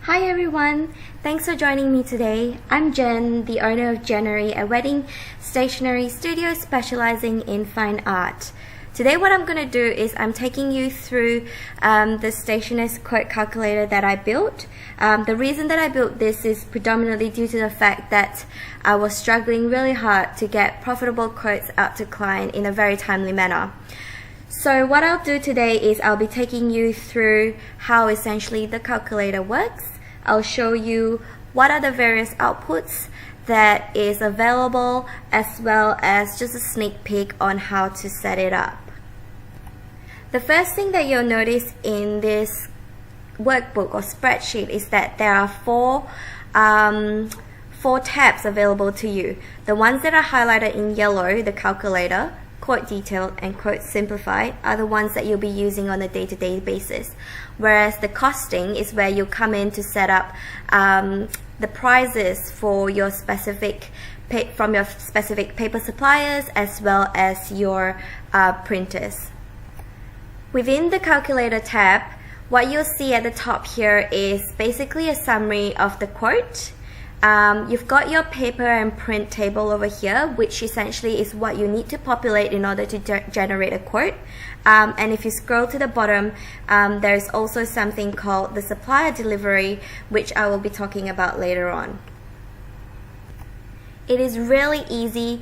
Hi everyone, thanks for joining me today. I'm Jen, the owner of Jennery, a wedding stationery studio specializing in fine art. Today what I'm going to do is I'm taking you through the stationer's quote calculator that I built. The reason that I built this is predominantly due to the fact that I was struggling really hard to get profitable quotes out to client in a very timely manner. So what I'll do today is I'll be taking you through how essentially the calculator works. I'll show you what are the various outputs that is available, as well as just a sneak peek on how to set it up. The first thing that you'll notice in this workbook or spreadsheet is that there are four tabs available to you. The ones that are highlighted in yellow, the calculator, quote detailed, and quote simplified, are the ones that you'll be using on a day-to-day basis. Whereas the costing is where you come in to set up the prices for your specific from your specific paper suppliers as well as your printers. Within the calculator tab, what you'll see at the top here is basically a summary of the quote. You've got your paper and print table over here, which essentially is what you need to populate in order to generate a quote. And if you scroll to the bottom, there's also something called the supplier delivery, which I will be talking about later on. It is really easy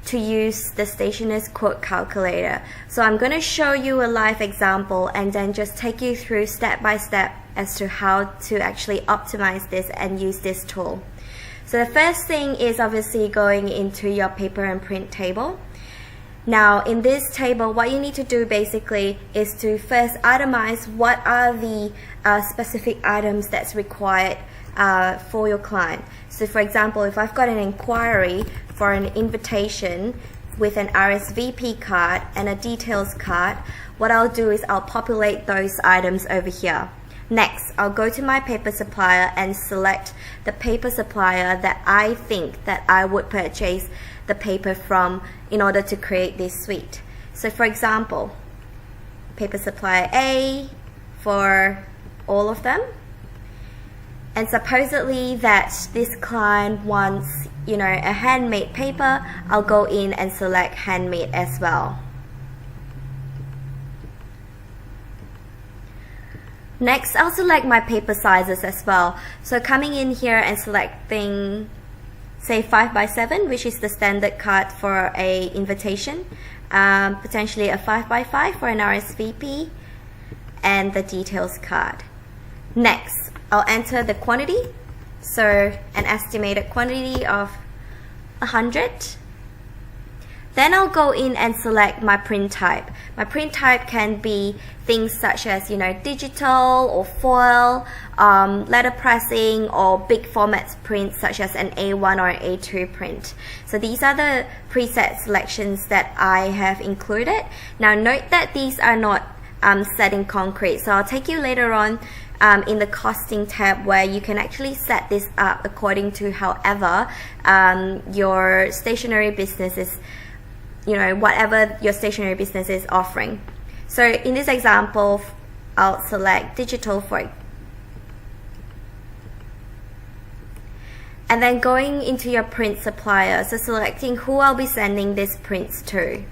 to use the stationer's quote calculator. So I'm going to show you a live example and then just take you through step by step as to how to actually optimize this and use this tool. So the first thing is obviously going into your paper and print table. Now in this table, what you need to do basically is to first itemize what are the specific items that's required for your client. So for example, if I've got an inquiry for an invitation with an RSVP card and a details card, what I'll do is I'll populate those items over here. Next, I'll go to my paper supplier and select the paper supplier that I think that I would purchase the paper from in order to create this suite. So for example, paper supplier A for all of them. And supposedly that this client wants, a handmade paper, I'll go in and select handmade as well. Next, I'll select my paper sizes as well. So coming in here and selecting, say 5x7, which is the standard card for a invitation, potentially a 5x5 for an RSVP, and the details card. Next, I'll enter the quantity, so an estimated quantity of 100. Then I'll go in and select my print type. My print type can be things such as, digital or foil, letter pressing, or big format prints such as an A1 or an A2 print. So these are the preset selections that I have included. Now note that these are not set in concrete. So I'll take you later on in the costing tab where you can actually set this up according to however your stationery business is, whatever your stationery business is offering. So in this example, I'll select digital and then going into your print supplier, so selecting who I'll be sending these prints to.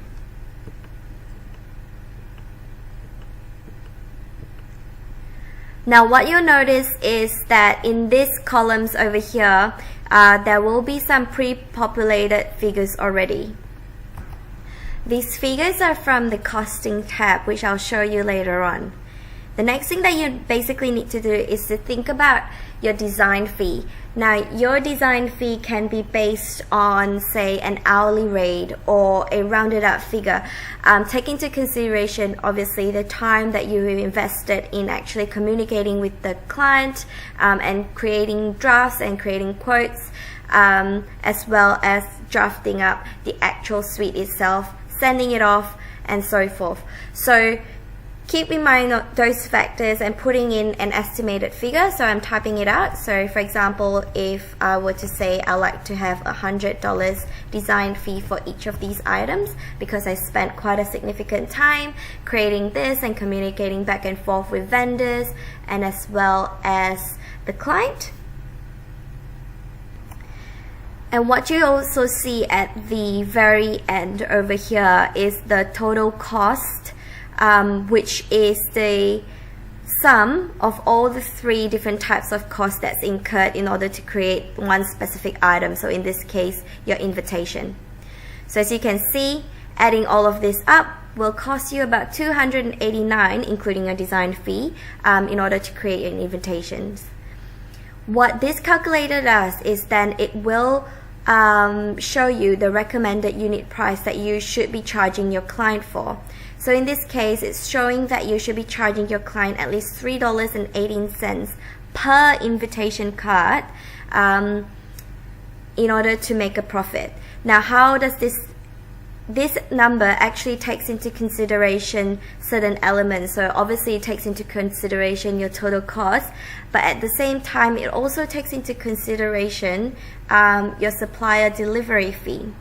Now what you'll notice is that in these columns over here, there will be some pre-populated figures already. These figures are from the costing tab, which I'll show you later on. The next thing that you basically need to do is to think about your design fee. Now, your design fee can be based on, say, an hourly rate or a rounded up figure. Take into consideration, obviously, the time that you invested in actually communicating with the client and creating drafts and creating quotes, as well as drafting up the actual suite itself, sending it off, and so forth. So keep in mind those factors and putting in an estimated figure. So I'm typing it out. So for example, if I were to say I like to have $100 design fee for each of these items because I spent quite a significant time creating this and communicating back and forth with vendors, and as well as the client. And what you also see at the very end over here is the total cost, which is the sum of all the 3 different types of costs that's incurred in order to create one specific item. So in this case, your invitation. So as you can see, adding all of this up will cost you about $289, including a design fee, in order to create your invitations. What this calculator does is then it will show you the recommended unit price that you should be charging your client for. So in this case, it's showing that you should be charging your client at least $3.18 per invitation card in order to make a profit. Now, how does this number actually takes into consideration certain elements? So obviously it takes into consideration your total cost, but at the same time it also takes into consideration your supplier delivery fee.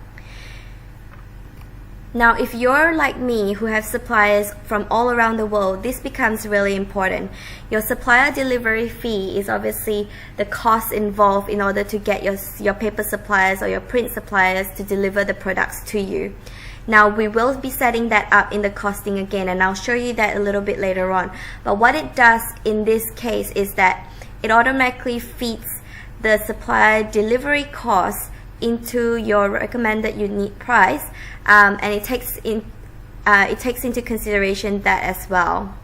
Now, if you're like me who have suppliers from all around the world, this becomes really important. Your supplier delivery fee is obviously the cost involved in order to get your paper suppliers or your print suppliers to deliver the products to you. Now, we will be setting that up in the costing again, and I'll show you that a little bit later on. But what it does in this case is that it automatically feeds the supplier delivery cost into your recommended unit price, and it takes into consideration that as well.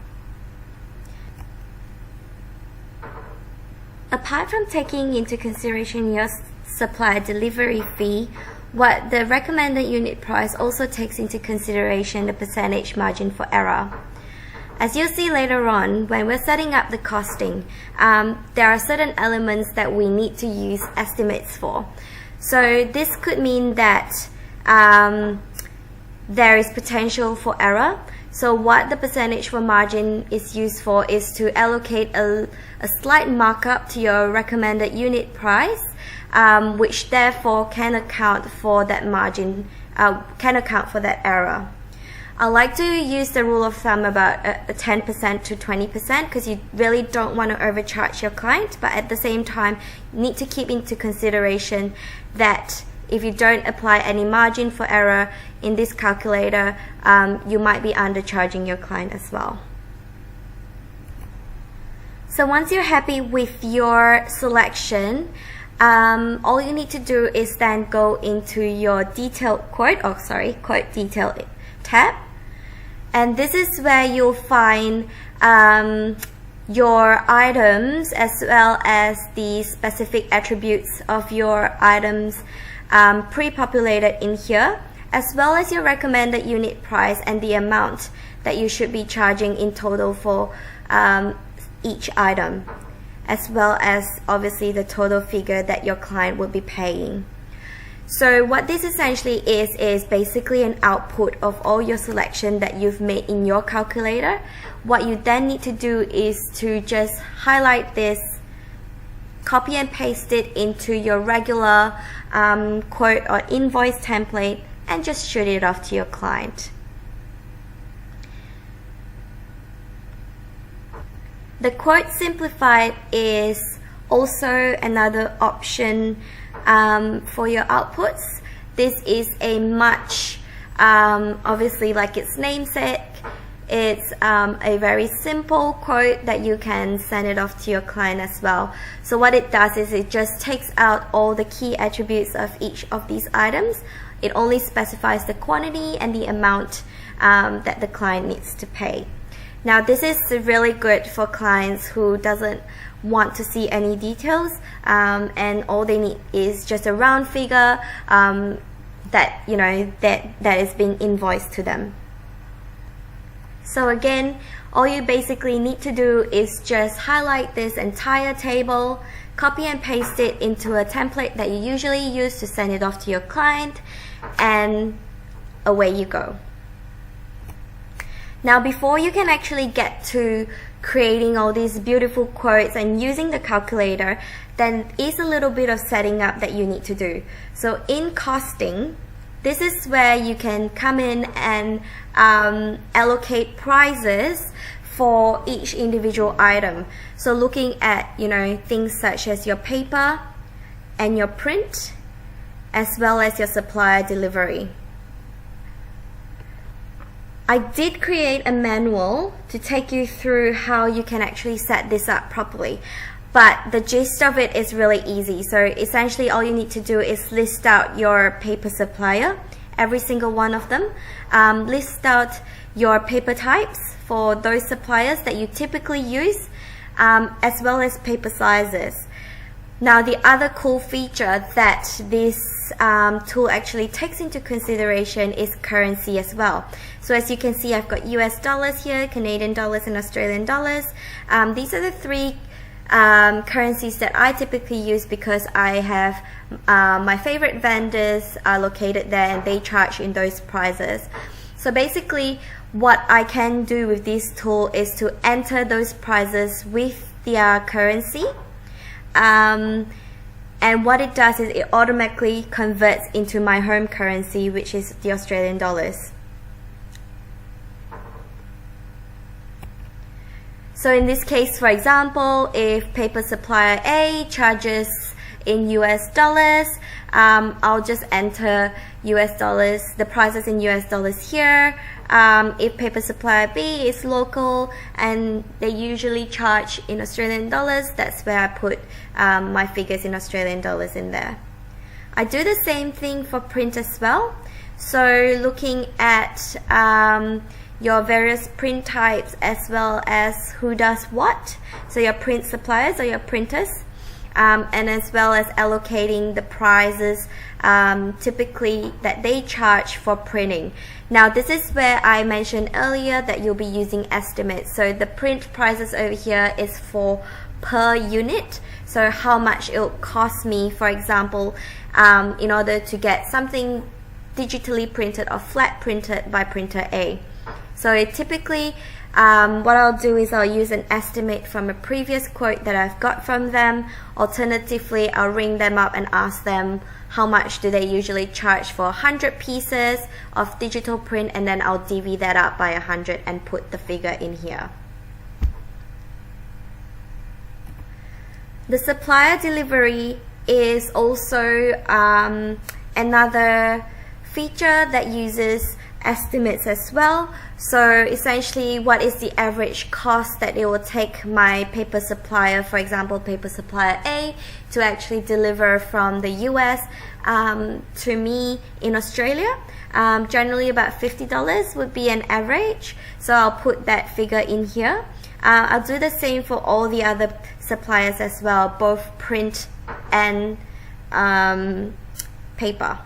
Apart from taking into consideration your supplier delivery fee, what the recommended unit price also takes into consideration the percentage margin for error. As you'll see later on, when we're setting up the costing, there are certain elements that we need to use estimates for. So this could mean that there is potential for error. So what the percentage for margin is used for is to allocate a slight markup to your recommended unit price, which therefore can account for that margin, can account for that error. I like to use the rule of thumb about 10% to 20% because you really don't want to overcharge your client, but at the same time you need to keep into consideration that if you don't apply any margin for error in this calculator, you might be undercharging your client as well. So once you're happy with your selection, all you need to do is then go into your detailed quote, quote detail tab. And this is where you'll find your items as well as the specific attributes of your items pre-populated in here, as well as your recommended unit price and the amount that you should be charging in total for each item, as well as obviously the total figure that your client will be paying. So what this essentially is basically an output of all your selection that you've made in your calculator. What you then need to do is to just highlight this, copy and paste it into your regular quote or invoice template, and just shoot it off to your client. The quote simplified is also another option for your outputs. This is a much, obviously like its namesake, it's a very simple quote that you can send it off to your client as well. So what it does is it just takes out all the key attributes of each of these items. It only specifies the quantity and the amount that the client needs to pay. Now this is really good for clients who doesn't want to see any details, and all they need is just a round figure that that is being invoiced to them. So again, all you basically need to do is just highlight this entire table, copy and paste it into a template that you usually use to send it off to your client, and away you go. Now before you can actually get to creating all these beautiful quotes and using the calculator, then is a little bit of setting up that you need to do. So in costing, this is where you can come in and allocate prices for each individual item. So looking at, you know, things such as your paper and your print, as well as your supplier delivery. I did create a manual to take you through how you can actually set this up properly, but the gist of it is really easy. So essentially all you need to do is list out your paper supplier, every single one of them, list out your paper types for those suppliers that you typically use, as well as paper sizes. Now the other cool feature that this tool actually takes into consideration is currency as well. So as you can see, I've got US dollars here, Canadian dollars and Australian dollars. These are the three currencies that I typically use because I have my favorite vendors are located there and they charge in those prices. So basically what I can do with this tool is to enter those prices with their currency. And what it does is it automatically converts into my home currency, which is the Australian dollars. So in this case, for example, if paper supplier A charges in US dollars, I'll just enter US dollars, the prices in US dollars here. If paper supplier B is local and they usually charge in Australian dollars, that's where I put my figures in Australian dollars in there. I do the same thing for print as well. So looking at your various print types as well as who does what, so your print suppliers or your printers, and as well as allocating the prices typically that they charge for printing. Now this is where I mentioned earlier that you'll be using estimates. So the print prices over here is for per unit, so how much it'll cost me, for example, in order to get something digitally printed or flat printed by printer A. So it typically, what I'll do is I'll use an estimate from a previous quote that I've got from them. Alternatively, I'll ring them up and ask them how much do they usually charge for 100 pieces of digital print, and then I'll divvy that up by 100 and put the figure in here. The supplier delivery is also another feature that uses estimates as well. So essentially, what is the average cost that it will take my paper supplier, for example paper supplier A, to actually deliver from the US to me in Australia? Generally about $50 would be an average, so I'll put that figure in here. I'll do the same for all the other suppliers as well, both print and paper.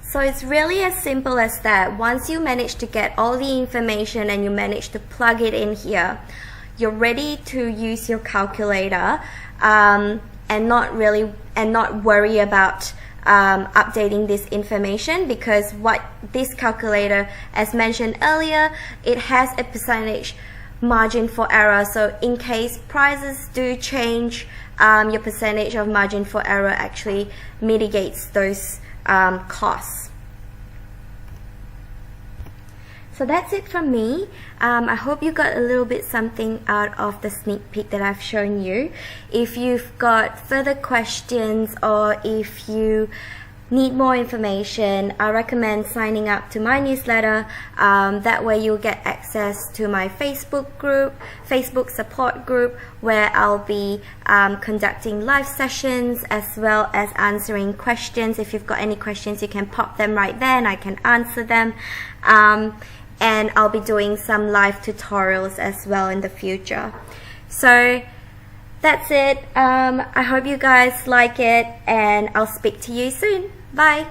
So it's really as simple as that. Once you manage to get all the information and you manage to plug it in here, you're ready to use your calculator and not worry about updating this information, because what this calculator, as mentioned earlier, it has a percentage margin for error. So in case prices do change, your percentage of margin for error actually mitigates those costs. So that's it from me. I hope you got a little bit something out of the sneak peek that I've shown you. If you've got further questions or if you need more information, I recommend signing up to my newsletter. That way you'll get access to my Facebook support group, where I'll be conducting live sessions as well as answering questions. If you've got any questions, you can pop them right there and I can answer them. And I'll be doing some live tutorials as well in the future. So that's it. I hope you guys like it, and I'll speak to you soon. Bye.